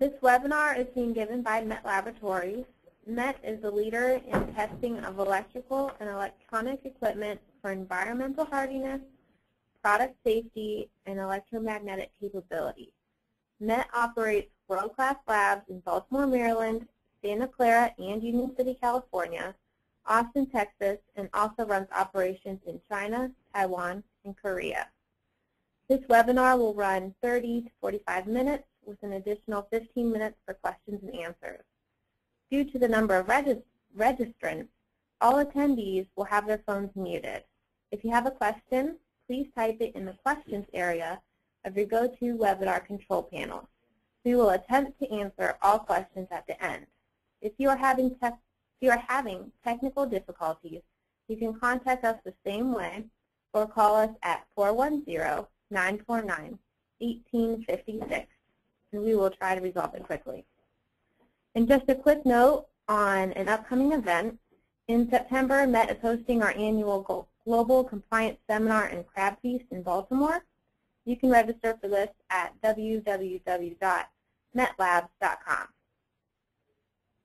This webinar is being given by MET Laboratories. MET is the leader in testing of electrical and electronic equipment for environmental hardiness, product safety, and electromagnetic capability. MET operates world-class labs in Baltimore, Maryland, Santa Clara and Union City, California, Austin, Texas, and also runs operations in China, Taiwan, and Korea. This webinar will run 30 to 45 minutes with an additional 15 minutes for questions and answers. Due to the number of registrants, all attendees will have their phones muted. If you have a question, please type it in the questions area of your GoToWebinar control panel. We will attempt to answer all questions at the end. If you are having technical difficulties, you can contact us the same way or call us at 410-949-1856, and we will try to resolve it quickly. And just a quick note on an upcoming event. In September, MET is hosting our annual Global Compliance Seminar and Crab Feast in Baltimore. You can register for this at www.metlabs.com.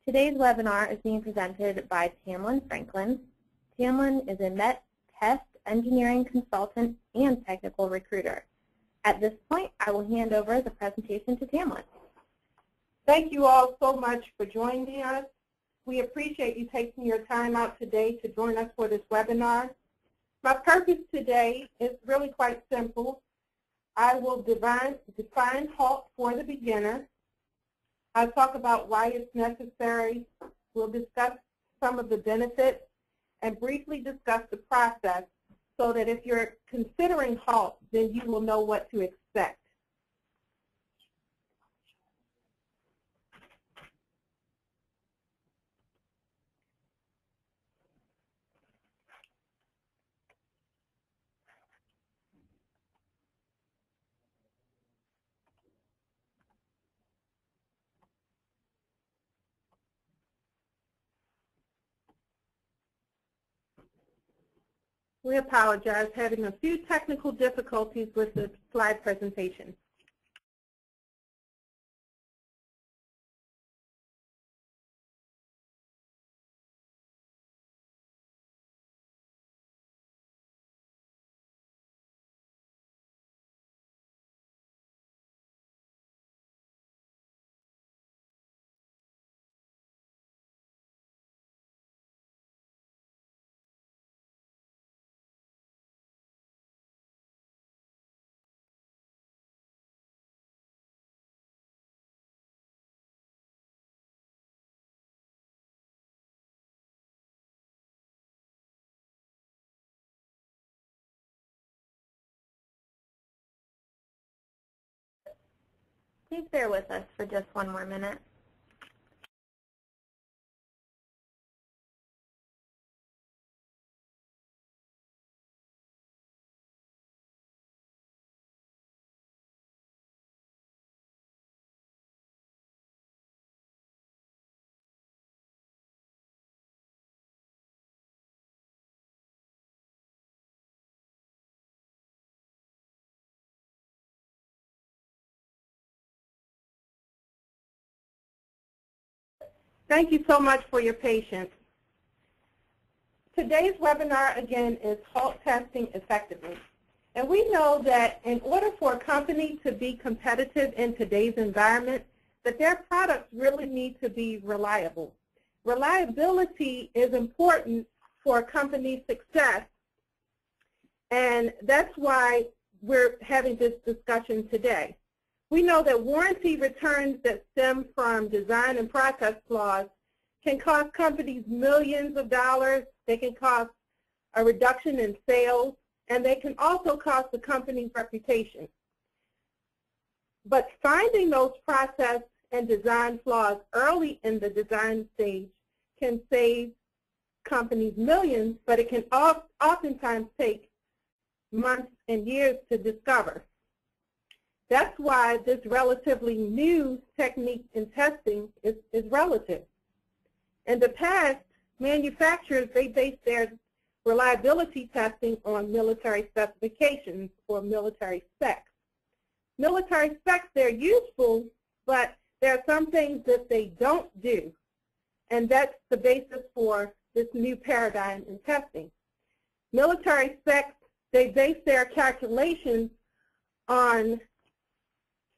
Today's webinar is being presented by Tamlin Franklin. Tamlin is a MET test engineering consultant and technical recruiter. At this point, I will hand over the presentation to Tamlin. Thank you all so much for joining us. We appreciate you taking your time out today to join us for this webinar. My purpose today is really quite simple. I will define HALT for the beginner. I'll talk about why it's necessary. We'll discuss some of the benefits and briefly discuss the process so that if you're considering HALT, then you will know what to expect. We apologize, having a few technical difficulties with the slide presentation. Please bear with us for just one more minute. Thank you so much for your patience. Today's webinar, again, is HALT testing effectively. And we know that in order for a company to be competitive in today's environment, that their products really need to be reliable. Reliability is important for a company's success, and that's why we're having this discussion today. We know that warranty returns that stem from design and process flaws can cost companies millions of dollars. They can cost a reduction in sales, and they can also cost the company's reputation. But finding those process and design flaws early in the design stage can save companies millions, but it can oftentimes take months and years to discover. That's why this relatively new technique in testing is relative. In the past, manufacturers, they based their reliability testing on military specifications or military specs. Military specs, they're useful, but there are some things that they don't do, and that's the basis for this new paradigm in testing. Military specs, they base their calculations on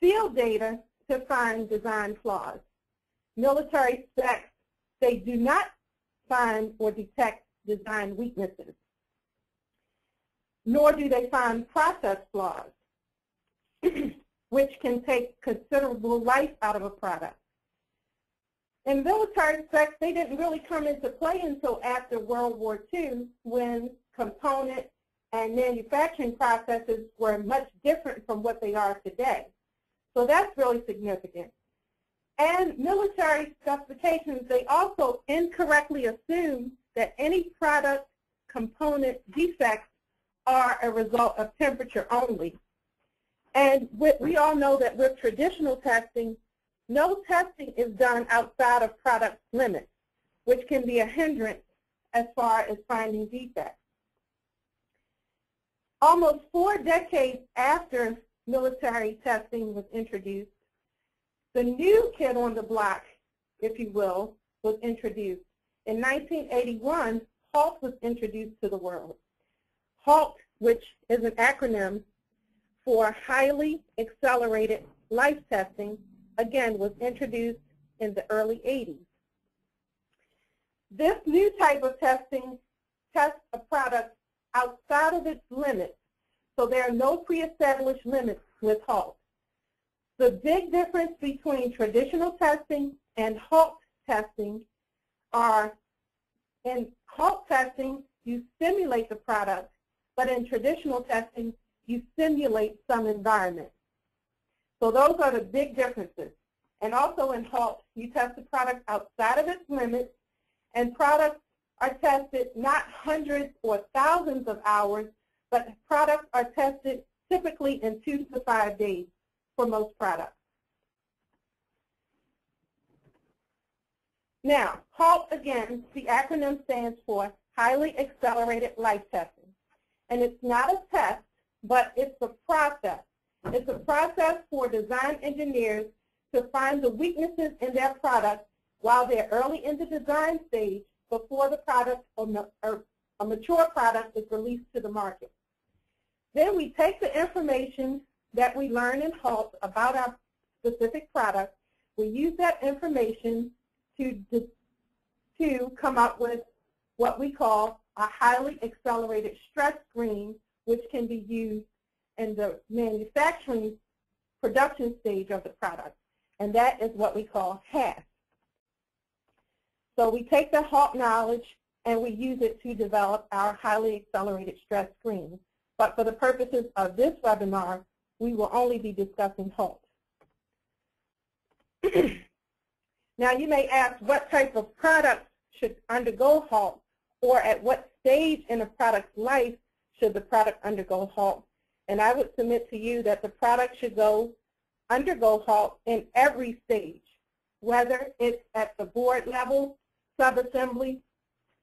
field data to find design flaws. Military specs, they do not find or detect design weaknesses, nor do they find process flaws, which can take considerable life out of a product. And military specs, they didn't really come into play until after World War II, when component and manufacturing processes were much different from what they are today. So that's really significant. And military specifications, they also incorrectly assume that any product component defects are a result of temperature only. And we all know that with traditional testing, no testing is done outside of product limits, which can be a hindrance as far as finding defects. Almost 4 decades after military testing was introduced, the new kid on the block, if you will, was introduced. In 1981, HALT was introduced to the world. HALT, which is an acronym for Highly Accelerated Life Testing, again, was introduced in the early 80s. This new type of testing tests a product outside of its limits, so there are no pre-established limits with HALT. The big difference between traditional testing and HALT testing are, in HALT testing, you simulate the product, but in traditional testing, you simulate some environment. So those are the big differences. And also in HALT, you test the product outside of its limits, and products are tested not hundreds or thousands of hours, but products are tested typically in 2 to 5 days for most products. Now, HALT, again, the acronym stands for Highly Accelerated Life Testing. And it's not a test, but it's a process. It's a process for design engineers to find the weaknesses in their product while they're early in the design stage before the product or a mature product is released to the market. Then we take the information that we learn in HALT about our specific product. We use that information to come up with what we call a highly accelerated stress screen, which can be used in the manufacturing production stage of the product. And that is what we call HASS. So we take the HALT knowledge and we use it to develop our highly accelerated stress screen. But for the purposes of this webinar, we will only be discussing HALT. Now you may ask what type of product should undergo HALT, or at what stage in a product's life should the product undergo HALT. And I would submit to you that the product should undergo HALT in every stage, whether it's at the board level, subassembly,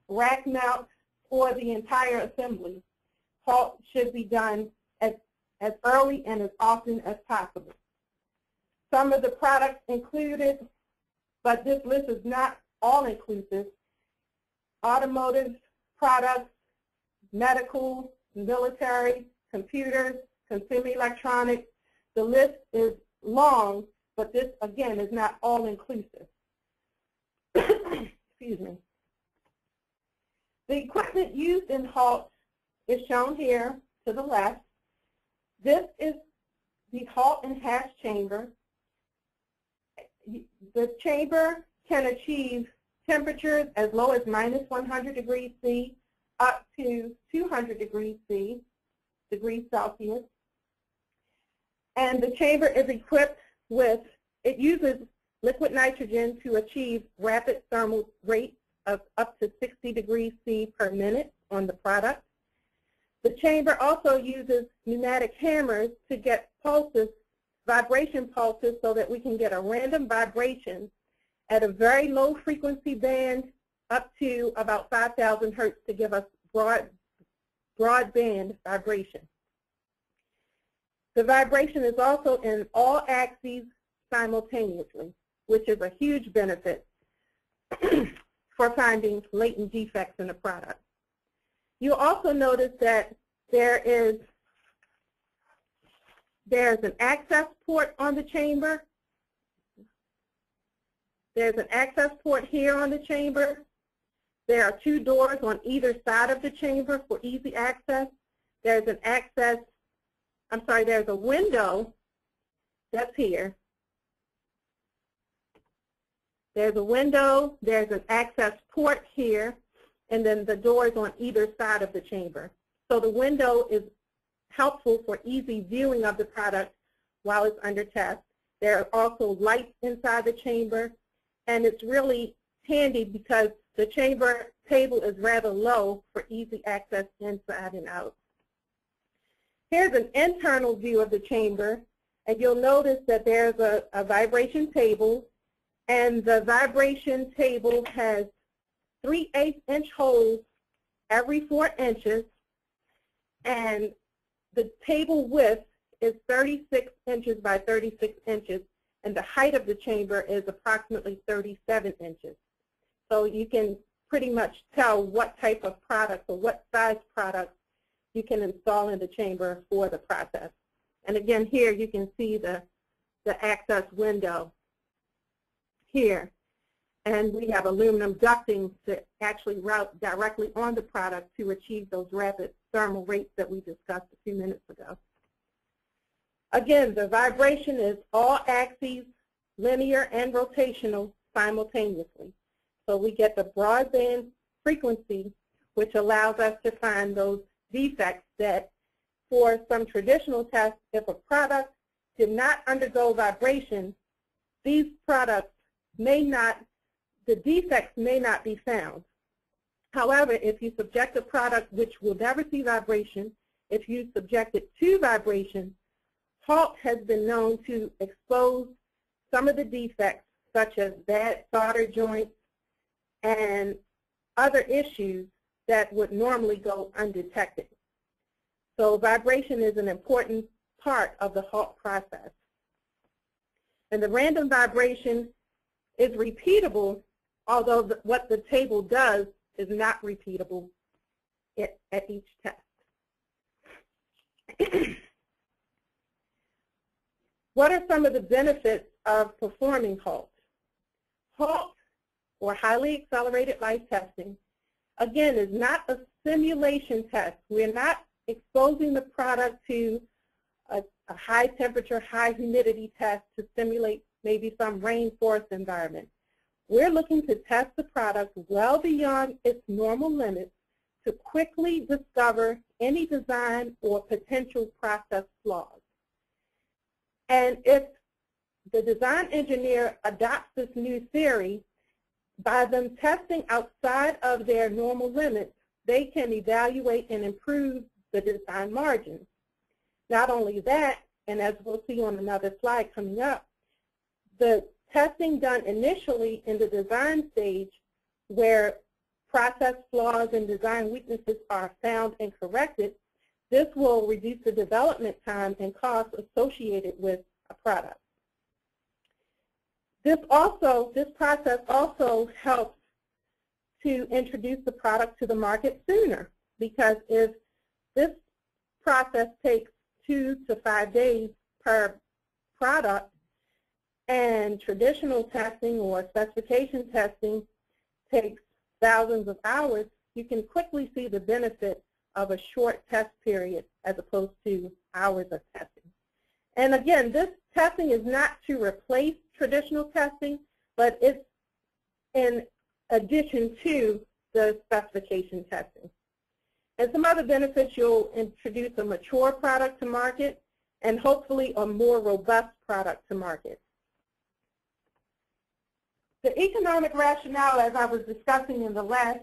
rack mount, or the entire assembly. HALT should be done as early and as often as possible. Some of the products included, but this list is not all-inclusive: automotive products, medical, military, computers, consumer electronics. The list is long, but this, again, is not all-inclusive. Excuse me. The equipment used in HALT is shown here to the left. This is the HALT and HASS chamber. The chamber can achieve temperatures as low as -100 degrees C up to 200 degrees Celsius. And the chamber is equipped with, it uses liquid nitrogen to achieve rapid thermal rates of up to 60 degrees C per minute on the product. The chamber also uses pneumatic hammers to get pulses, vibration pulses, so that we can get a random vibration at a very low frequency band up to about 5,000 hertz to give us broadband vibration. The vibration is also in all axes simultaneously. which is a huge benefit for finding latent defects in a product. You'll also notice that there's an access port on the chamber. There's an access port here on the chamber. There are 2 doors on either side of the chamber for easy access. There's a window that's here. There's a window, there's an access port here, and then the doors on either side of the chamber. So the window is helpful for easy viewing of the product while it's under test. There are also lights inside the chamber, and it's really handy because the chamber table is rather low for easy access inside and out. Here's an internal view of the chamber, and you'll notice that there's a vibration table, and the vibration table has 3/8-inch holes every 4 inches, and the table width is 36 inches by 36 inches, and the height of the chamber is approximately 37 inches. So you can pretty much tell what type of product or what size product you can install in the chamber for the process. And again, here you can see the access window here. And we have aluminum ducting to actually route directly on the product to achieve those rapid thermal rates that we discussed a few minutes ago. Again, the vibration is all axes, linear and rotational simultaneously. So we get the broadband frequency, which allows us to find those defects that for some traditional tests, if a product did not undergo vibration, these products the defects may not be found. However, if you subject a product which will never see vibration, if you subject it to vibration, HALT has been known to expose some of the defects, such as bad solder joints and other issues that would normally go undetected. So vibration is an important part of the HALT process. And the random vibration is repeatable, although what the table does is not repeatable at each test. What are some of the benefits of performing HALT? HALT, or highly accelerated life testing, again, is not a simulation test. We're not exposing the product to a high temperature, high humidity test to simulate maybe some rainforest environment. We're looking to test the product well beyond its normal limits to quickly discover any design or potential process flaws. And if the design engineer adopts this new theory, by them testing outside of their normal limits, they can evaluate and improve the design margins. Not only that, and as we'll see on another slide coming up, the testing done initially in the design stage where process flaws and design weaknesses are found and corrected, this will reduce the development time and costs associated with a product. This process also helps to introduce the product to the market sooner, because if this process takes 2 to 5 days per product, and traditional testing or specification testing takes thousands of hours, you can quickly see the benefit of a short test period as opposed to hours of testing. And again, this testing is not to replace traditional testing, but it's in addition to the specification testing. And some other benefits, you'll introduce a mature product to market and hopefully a more robust product to market. The economic rationale, as I was discussing in the last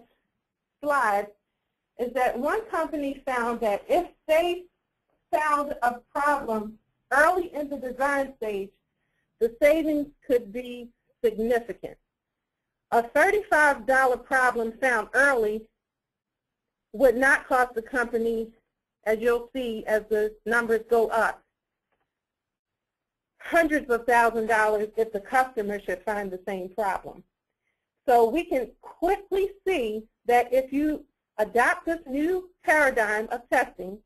slide, is that one company found that if they found a problem early in the design stage, the savings could be significant. A $35 problem found early would not cost the company, as you'll see as the numbers go up, hundreds of thousands of dollars if the customer should find the same problem. So we can quickly see that if you adopt this new paradigm of testing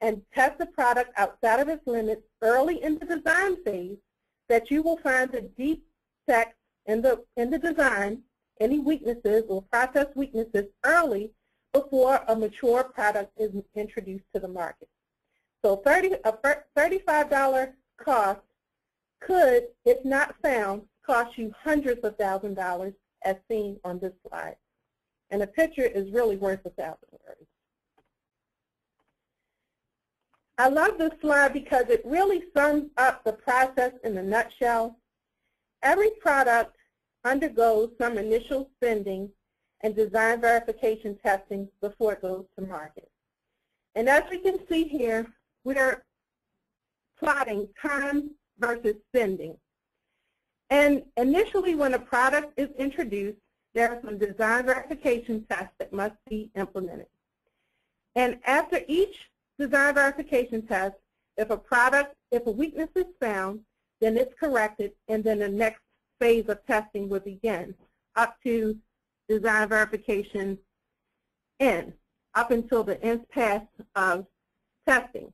and test the product outside of its limits early in the design phase, that you will find the defects in the design, any weaknesses or process weaknesses early before a mature product is introduced to the market. So a $35 cost could, if not found, cost you hundreds of thousands of dollars as seen on this slide. And a picture is really worth 1,000 words. I love this slide because it really sums up the process in a nutshell. Every product undergoes some initial spending and design verification testing before it goes to market. And as we can see here, we're plotting time versus spending. And initially when a product is introduced, there are some design verification tests that must be implemented. And after each design verification test, if a weakness is found, then it's corrected, and then the next phase of testing will begin up to design verification end, up until the end pass of testing.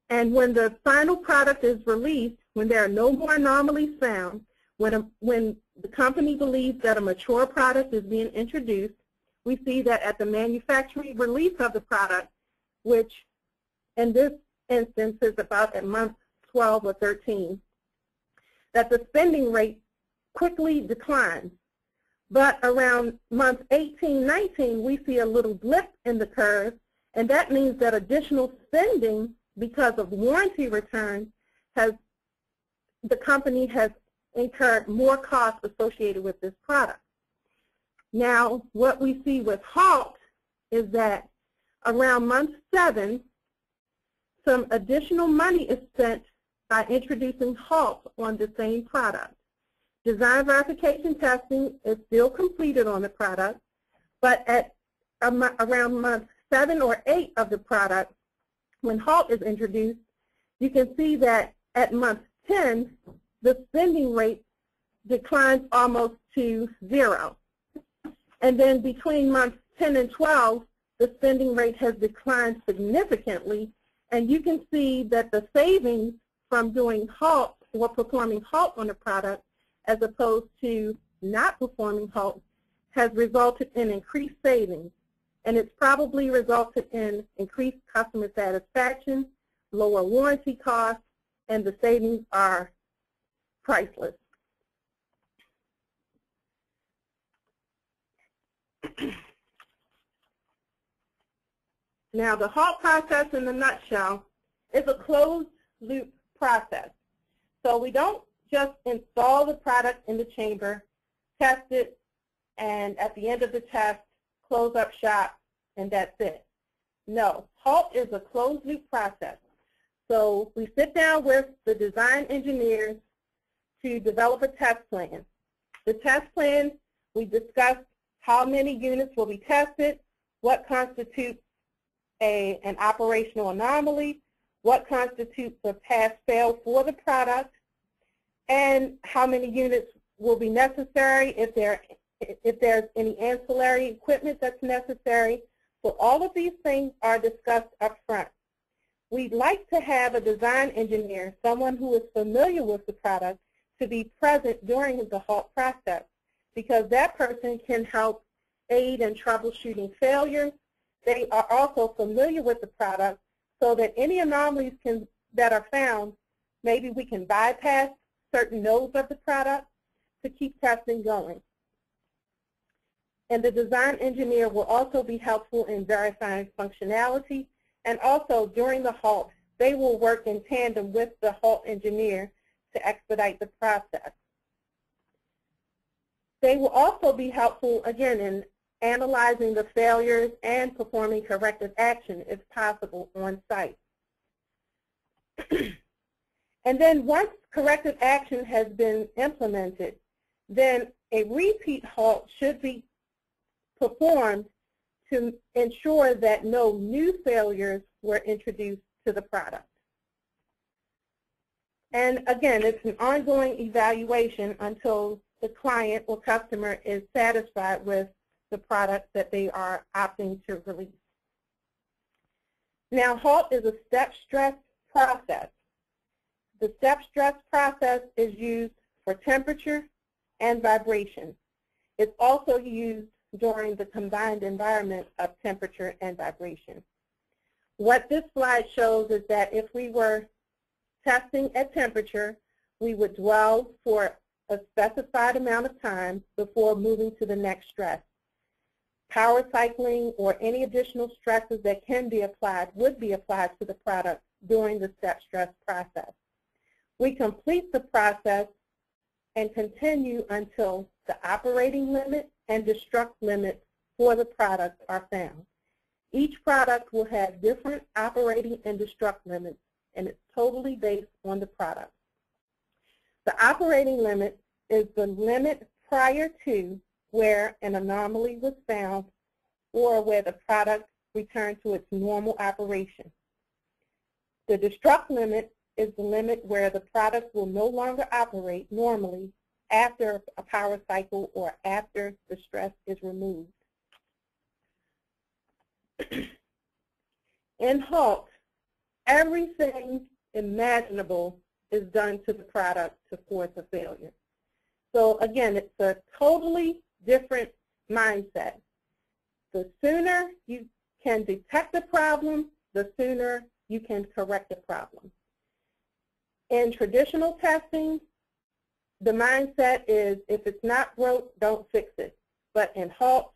And when the final product is released, when there are no more anomalies found, when the company believes that a mature product is being introduced, we see that at the manufacturing release of the product, which in this instance is about at month 12 or 13, that the spending rate quickly declines. But around month 18, 19, we see a little blip in the curve, and that means that additional spending because of warranty returns the company has incurred more costs associated with this product. Now, what we see with HALT is that around month 7, some additional money is spent by introducing HALT on the same product. Design verification testing is still completed on the product, but at around month 7 or 8 of the product, when HALT is introduced, you can see that at month 10, the spending rate declines almost to 0. And then between months 10 and 12, the spending rate has declined significantly, and you can see that the savings from doing HALT or performing HALT on a product as opposed to not performing HALT has resulted in increased savings. And it's probably resulted in increased customer satisfaction, lower warranty costs, and the savings are priceless. Now, the HALT process in a nutshell is a closed-loop process. So we don't just install the product in the chamber, test it, and at the end of the test, close up shop, and that's it. No, HALT is a closed-loop process. So we sit down with the design engineers to develop a test plan. The test plan, we discuss how many units will be tested, what constitutes an operational anomaly, what constitutes a pass-fail for the product, and how many units will be necessary, if there's any ancillary equipment that's necessary. So all of these things are discussed up front. We'd like to have a design engineer, someone who is familiar with the product, to be present during the HALT process, because that person can help aid in troubleshooting failures. They are also familiar with the product, so that any anomalies that are found, maybe we can bypass certain nodes of the product to keep testing going. And the design engineer will also be helpful in verifying functionality, and also during the HALT, they will work in tandem with the HALT engineer to expedite the process. They will also be helpful, again, in analyzing the failures and performing corrective action if possible on site. And then once corrective action has been implemented, then a repeat HALT should be performed to ensure that no new failures were introduced to the product. And again, it's an ongoing evaluation until the client or customer is satisfied with the product that they are opting to release. Now, HALT is a step stress process. The step stress process is used for temperature and vibration. It's also used during the combined environment of temperature and vibration. What this slide shows is that if we were testing at temperature, we would dwell for a specified amount of time before moving to the next stress. Power cycling or any additional stresses that can be applied would be applied to the product during the step stress process. We complete the process and continue until the operating limit and destruct limits for the product are found. Each product will have different operating and destruct limits, and it's totally based on the product. The operating limit is the limit prior to where an anomaly was found or where the product returned to its normal operation. The destruct limit is the limit where the product will no longer operate normally after a power cycle or after the stress is removed. In HALT, everything imaginable is done to the product to force a failure. So again, it's a totally different mindset. The sooner you can detect the problem, the sooner you can correct the problem. In traditional testing, the mindset is if it's not broke, don't fix it. But in HALT,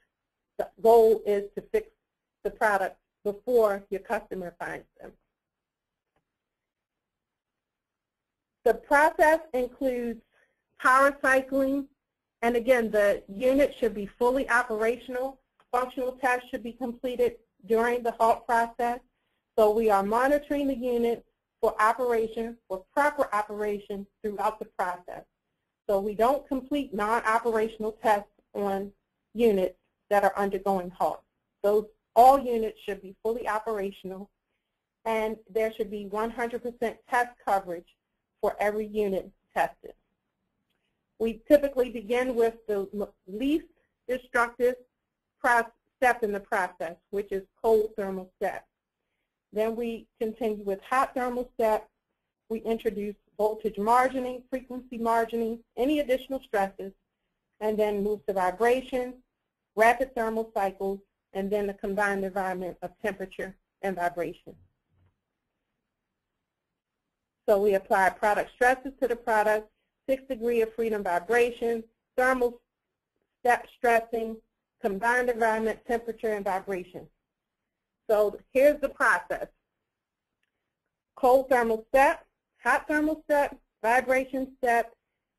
the goal is to fix the product before your customer finds them. The process includes power cycling, and again, the unit should be fully operational. Functional tests should be completed during the HALT process. So we are monitoring the unit for operation, for proper operation throughout the process. So we don't complete non-operational tests on units that are undergoing HALT. All units should be fully operational, and there should be 100% test coverage for every unit tested. We typically begin with the least destructive step in the process, which is cold thermal step. Then we continue with hot thermal step. We introduce voltage margining, frequency margining, any additional stresses, and then move to vibration, rapid thermal cycles, and then the combined environment of temperature and vibration. So we apply product stresses to the product, 6 degrees of freedom vibration, thermal step stressing, combined environment temperature and vibration. So here's the process. Cold thermal step, hot thermal step, vibration step,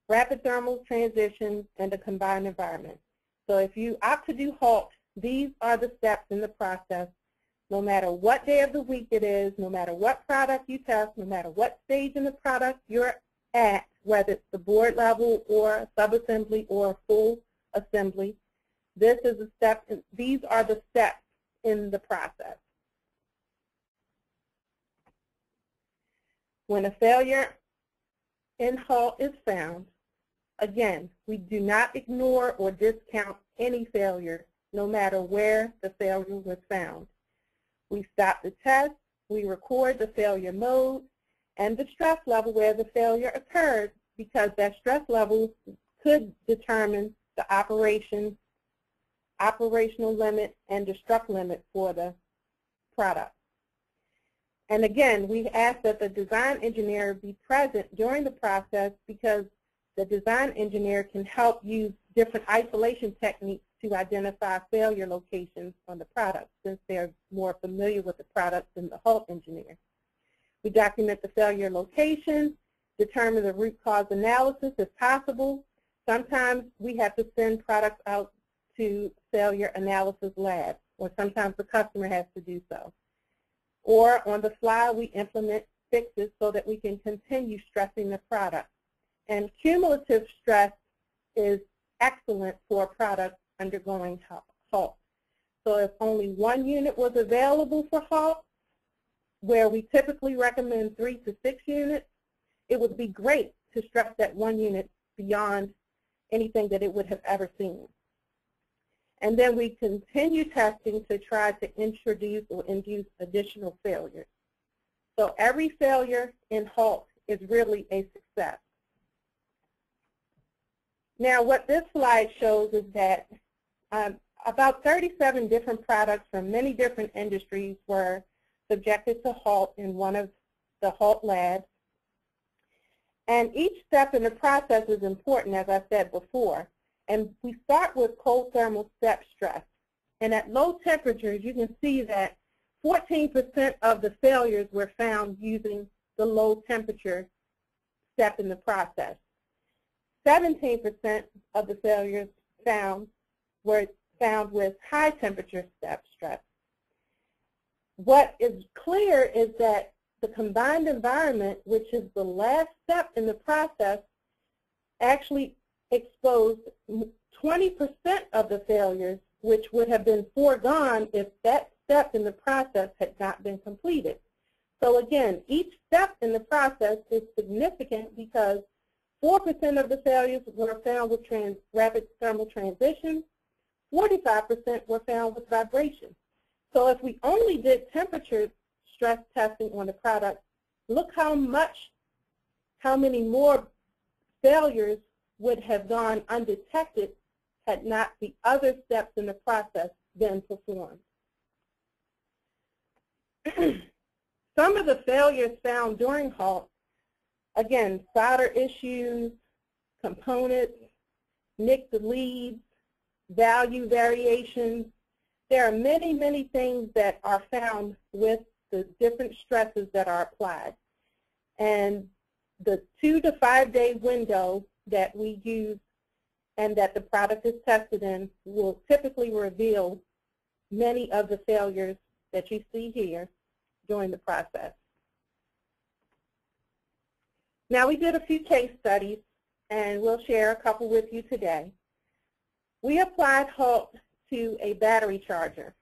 rapid thermal transition, and a combined environment. So if you opt to do HALT, these are the steps in the process. No matter what day of the week it is, no matter what product you test, no matter what stage in the product you're at, whether it's the board level or subassembly or full assembly, this is a step. These are the steps in the process. When a failure in HALT is found, again, we do not ignore or discount any failure, no matter where the failure was found. We stop the test, we record the failure mode, and the stress level where the failure occurred, because that stress level could determine the operational limit and destruct limit for the product. And again, we ask that the design engineer be present during the process, because the design engineer can help use different isolation techniques to identify failure locations on the product, since they're more familiar with the product than the HALT engineer. We document the failure location, determine the root cause analysis if possible. Sometimes we have to send products out to failure analysis labs, or sometimes the customer has to do so. Or on the fly, we implement fixes so that we can continue stressing the product. And cumulative stress is excellent for a product undergoing HALT. So if only one unit was available for HALT, where we typically recommend 3 to 6 units, it would be great to stress that one unit beyond anything that it would have ever seen. And then we continue testing to try to introduce or induce additional failures. So every failure in HALT is really a success. Now what this slide shows is that about 37 different products from many different industries were subjected to HALT in one of the HALT labs. And each step in the process is important, as I said before. And we start with cold thermal step stress. And at low temperatures, you can see that 14% of the failures were found using the low temperature step in the process. 17% of the failures were found with high temperature step stress. What is clear is that the combined environment, which is the last step in the process, actually exposed 20% of the failures, which would have been foregone if that step in the process had not been completed. So again, each step in the process is significant because 4% of the failures were found with rapid thermal transition, 45% were found with vibration. So if we only did temperature stress testing on the product, look how many more failures would have gone undetected had not the other steps in the process been performed. Some of the failures found during HALT, again, solder issues, components, nicked leads, value variations. There are many, many things that are found with the different stresses that are applied. And the 2 to 5 day window that we use and that the product is tested in will typically reveal many of the failures that you see here during the process. Now we did a few case studies and we'll share a couple with you today. We applied HALT to a battery charger.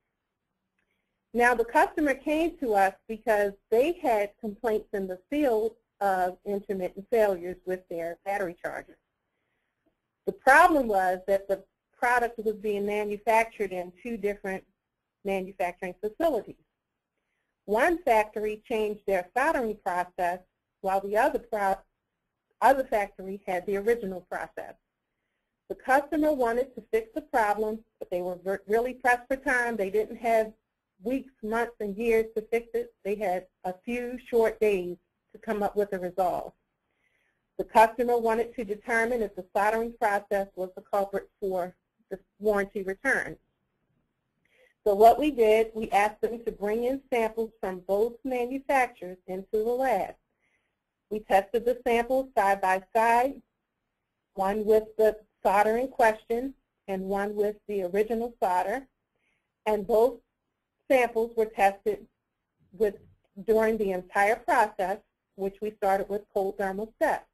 Now the customer came to us because they had complaints in the field of intermittent failures with their battery charger. The problem was that the product was being manufactured in 2 different manufacturing facilities. One factory changed their soldering process while the other factory had the original process. The customer wanted to fix the problem, but they were really pressed for time. They didn't have weeks, months, and years to fix it. They had a few short days to come up with a resolve. The customer wanted to determine if the soldering process was the culprit for the warranty return. So what we did, we asked them to bring in samples from both manufacturers into the lab. We tested the samples side by side, one with the solder in question and one with the original solder, and both samples were tested during the entire process, which we started with cold thermal steps.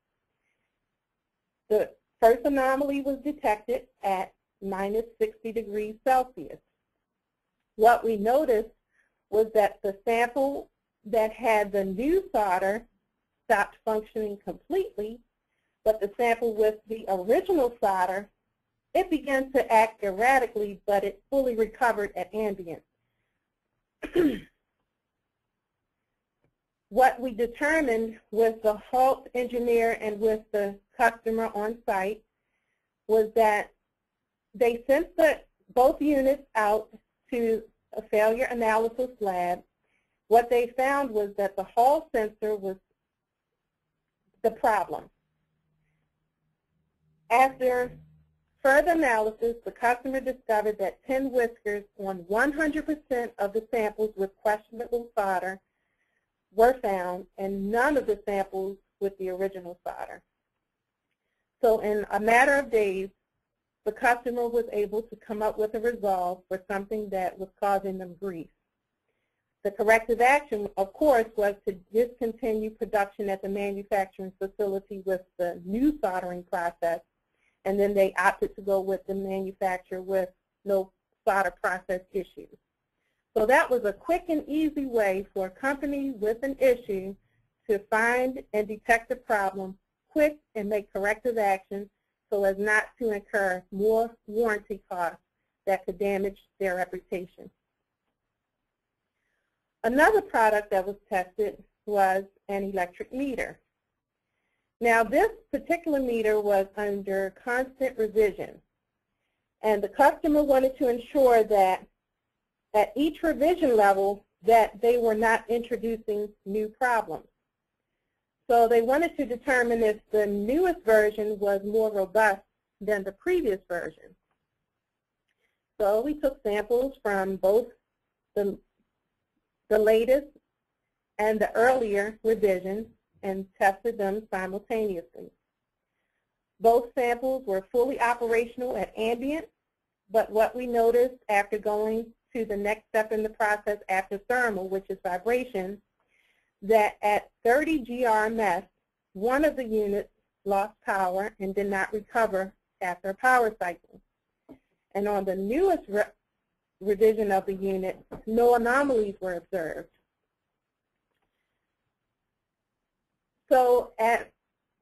The first anomaly was detected at -60 degrees Celsius. What we noticed was that the sample that had the new solder stopped functioning completely, but the sample with the original solder, it began to act erratically, but it fully recovered at ambient. What we determined with the HALT engineer and with the customer on site was that they sent both units out to a failure analysis lab. What they found was that the Hall sensor was the problem. After further analysis, the customer discovered that 10 whiskers on 100% of the samples with questionable solder were found, and none of the samples with the original solder. So in a matter of days, the customer was able to come up with a resolve for something that was causing them grief. The corrective action, of course, was to discontinue production at the manufacturing facility with the new soldering process, and then they opted to go with the manufacturer with no solder process issues. So that was a quick and easy way for a company with an issue to find and detect the problem quick and make corrective actions so as not to incur more warranty costs that could damage their reputation. Another product that was tested was an electric meter. Now, this particular meter was under constant revision, and the customer wanted to ensure that at each revision level that they were not introducing new problems. So they wanted to determine if the newest version was more robust than the previous version. So we took samples from both the latest and the earlier revisions and tested them simultaneously. Both samples were fully operational at ambient, but what we noticed after going to the next step in the process after thermal, which is vibration, that at 30 GRMS, one of the units lost power and did not recover after a power cycle. And on the newest revision of the unit, no anomalies were observed. So at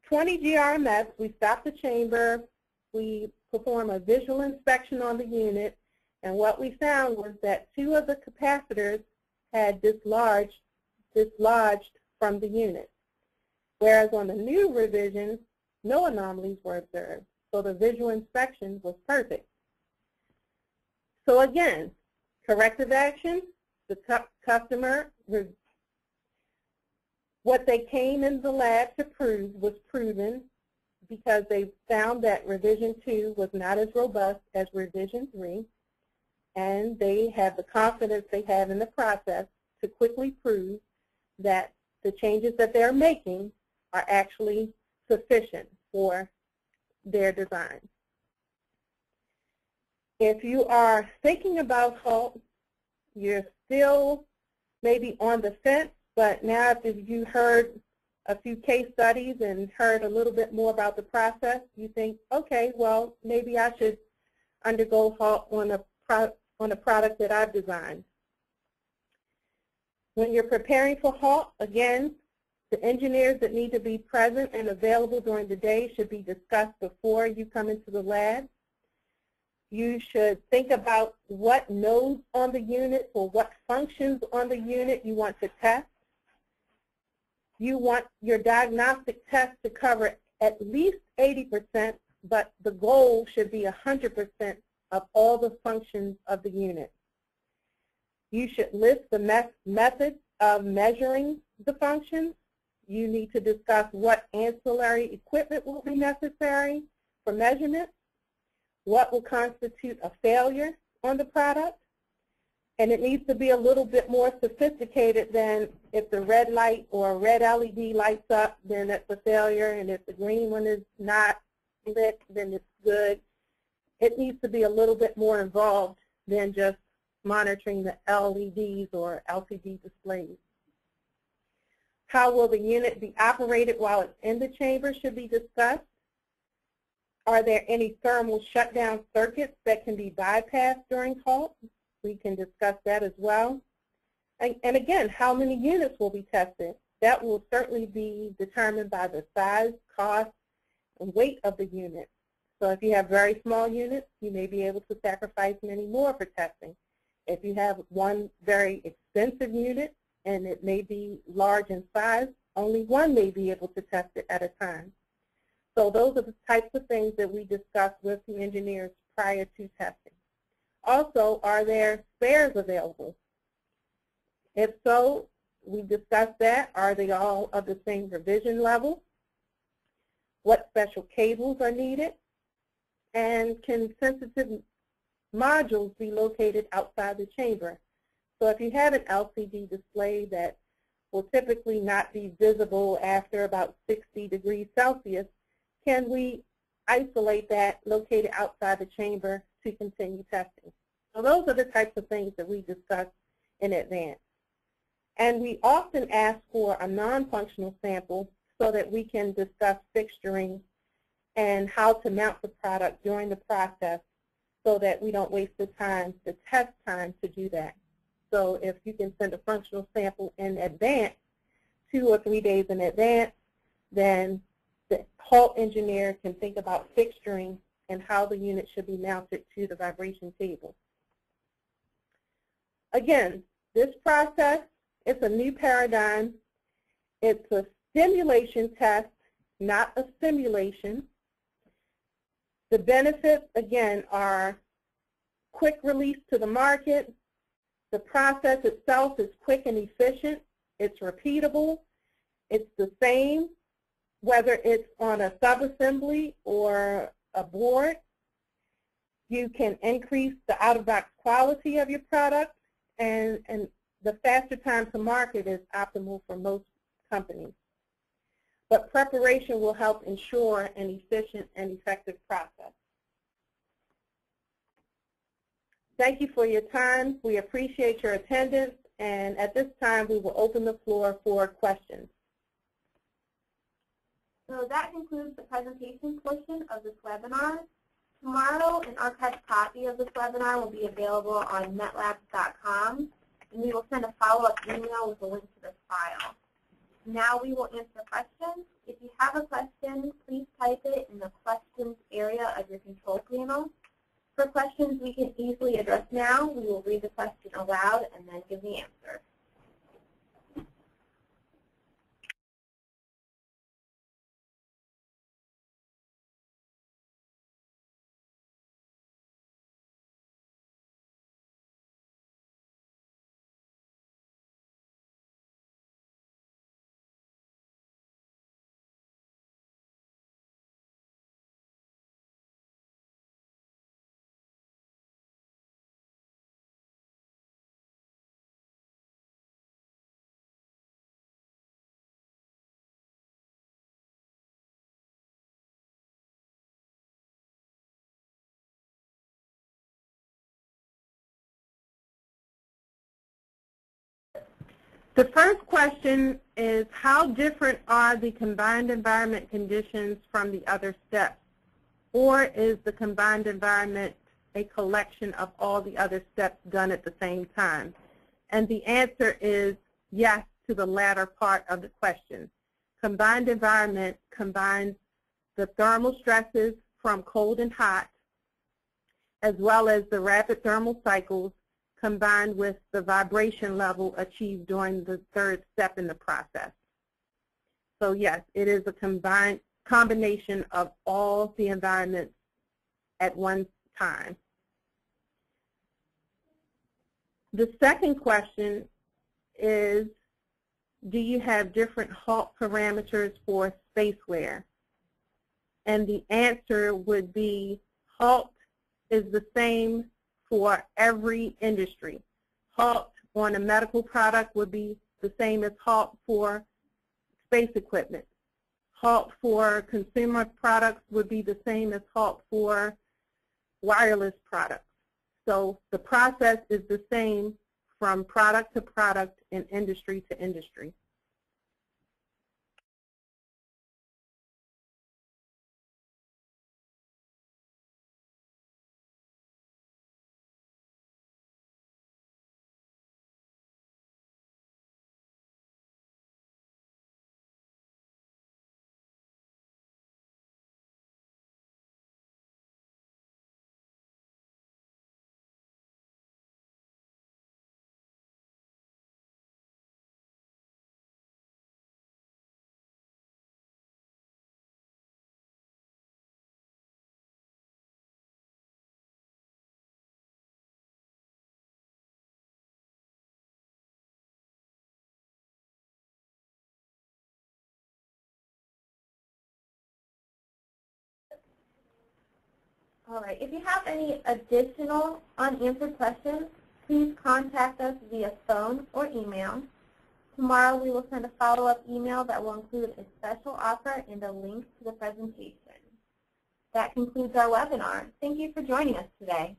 20 GRMS, we stopped the chamber, we performed a visual inspection on the unit, and what we found was that 2 of the capacitors had dislodged from the unit, whereas on the new revision, no anomalies were observed, so the visual inspection was perfect. So again, corrective action, the customer, what they came in the lab to prove was proven because they found that revision 2 was not as robust as revision 3, and they have the confidence they have in the process to quickly prove that the changes that they're making are actually sufficient for their design. If you are thinking about HALT, you're still maybe on the fence, but now if you heard a few case studies and heard a little bit more about the process, you think, okay, well, maybe I should undergo HALT on a product that I've designed. When you're preparing for HALT, again, the engineers that need to be present and available during the day should be discussed before you come into the lab. You should think about what nodes on the unit or what functions on the unit you want to test. You want your diagnostic test to cover at least 80%, but the goal should be 100% of all the functions of the unit. You should list the methods of measuring the functions. You need to discuss what ancillary equipment will be necessary for measurement, what will constitute a failure on the product, and it needs to be a little bit more sophisticated than if the red light or a red LED lights up, then it's a failure, and if the green one is not lit, then it's good. It needs to be a little bit more involved than just monitoring the LEDs or LCD displays. How will the unit be operated while it's in the chamber should be discussed. Are there any thermal shutdown circuits that can be bypassed during HALT? We can discuss that as well. And again, how many units will be tested? That will certainly be determined by the size, cost, and weight of the unit. So if you have very small units, you may be able to sacrifice many more for testing. If you have one very expensive unit and it may be large in size, only one may be able to test it at a time. So those are the types of things that we discuss with the engineers prior to testing. Also, are there spares available? If so, we discussed that. Are they all of the same revision level? What special cables are needed? And can sensitive modules be located outside the chamber? So if you have an LCD display that will typically not be visible after about 60 degrees Celsius, can we isolate that located outside the chamber to continue testing? So those are the types of things that we discuss in advance. And we often ask for a non-functional sample so that we can discuss fixturing and how to mount the product during the process so that we don't waste the time, the test time to do that. So if you can send a functional sample in advance 2 or 3 days in advance, then the HALT engineer can think about fixturing and how the unit should be mounted to the vibration table. Again, this process, it's a new paradigm. It's a stimulation test, not a simulation. The benefits, again, are quick release to the market. The process itself is quick and efficient. It's repeatable. It's the same whether it's on a subassembly or a board. You can increase the out-of-box quality of your product, and the faster time to market is optimal for most companies. But preparation will help ensure an efficient and effective process. Thank you for your time. We appreciate your attendance, and at this time we will open the floor for questions. So that concludes the presentation portion of this webinar. Tomorrow, an archived copy of this webinar will be available on metlabs.com, and we will send a follow-up email with a link to this file. Now we will answer questions. If you have a question, please type it in the questions area of your control panel. For questions we can easily address now, we will read the question aloud and then give the answer. The first question is, how different are the combined environment conditions from the other steps? Or is the combined environment a collection of all the other steps done at the same time? And the answer is yes to the latter part of the question. Combined environment combines the thermal stresses from cold and hot, as well as the rapid thermal cycles, combined with the vibration level achieved during the third step in the process. So yes, it is a combination of all the environments at one time. The second question is, do you have different HALT parameters for spaceware? And the answer would be HALT is the same for every industry. HALT on a medical product would be the same as HALT for space equipment. HALT for consumer products would be the same as HALT for wireless products. So the process is the same from product to product and industry to industry. All right, if you have any additional unanswered questions, please contact us via phone or email. Tomorrow we will send a follow-up email that will include a special offer and a link to the presentation. That concludes our webinar. Thank you for joining us today.